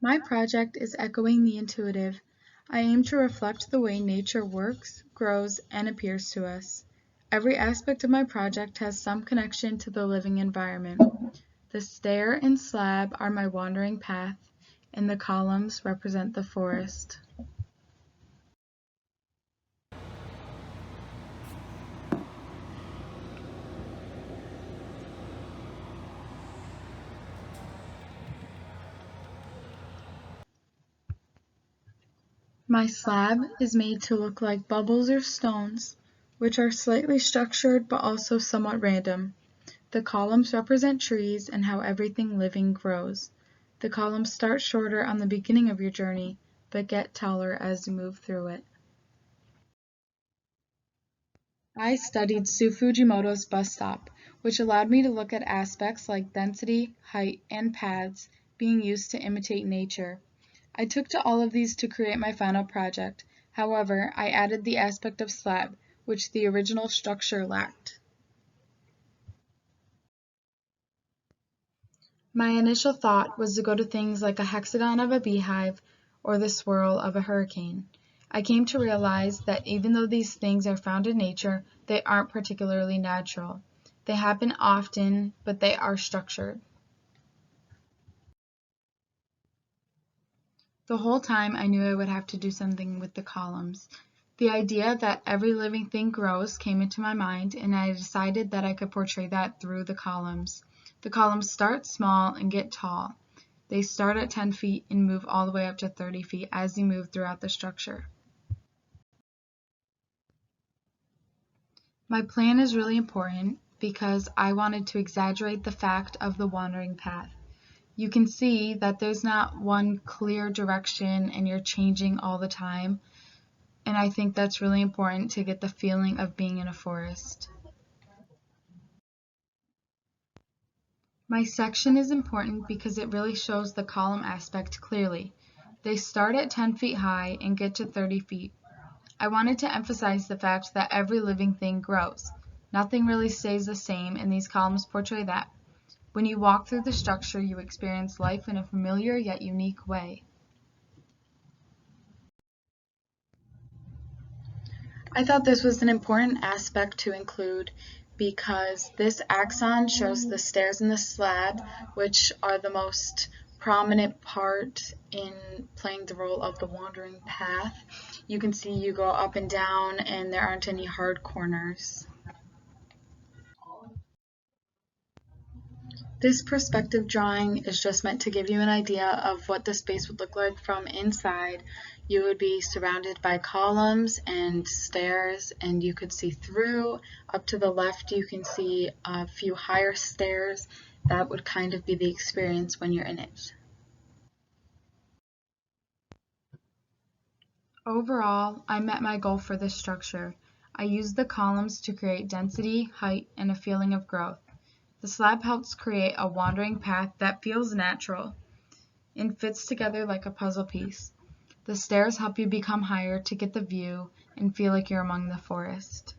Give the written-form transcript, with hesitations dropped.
My project is Echoing the Intuitive. I aim to reflect the way nature works, grows, and appears to us. Every aspect of my project has some connection to the living environment. The stair and slab are my wandering path, and the columns represent the forest. My slab is made to look like bubbles or stones, which are slightly structured but also somewhat random. The columns represent trees and how everything living grows. The columns start shorter on the beginning of your journey, but get taller as you move through it. I studied Sue Fujimoto's bus stop, which allowed me to look at aspects like density, height, and paths being used to imitate nature. I took to all of these to create my final project. However, I added the aspect of slab, which the original structure lacked. My initial thought was to go to things like a hexagon of a beehive or the swirl of a hurricane. I came to realize that even though these things are found in nature, they aren't particularly natural. They happen often, but they are structured. The whole time I knew I would have to do something with the columns. The idea that every living thing grows came into my mind, and I decided that I could portray that through the columns. The columns start small and get tall. They start at 10 feet and move all the way up to 30 feet as you move throughout the structure. My plan is really important because I wanted to exaggerate the fact of the wandering path. You can see that there's not one clear direction and you're changing all the time. And I think that's really important to get the feeling of being in a forest. My section is important because it really shows the column aspect clearly. They start at 10 feet high and get to 30 feet. I wanted to emphasize the fact that every living thing grows. Nothing really stays the same, and these columns portray that. When you walk through the structure, you experience life in a familiar yet unique way. I thought this was an important aspect to include because this axon shows the stairs in the slab, which are the most prominent part in playing the role of the wandering path. You can see you go up and down and there aren't any hard corners. This perspective drawing is just meant to give you an idea of what the space would look like from inside. You would be surrounded by columns and stairs, and you could see through. Up to the left, you can see a few higher stairs. That would kind of be the experience when you're in it. Overall, I met my goal for this structure. I used the columns to create density, height, and a feeling of growth. The slab helps create a wandering path that feels natural and fits together like a puzzle piece. The stairs help you become higher to get the view and feel like you're among the forest.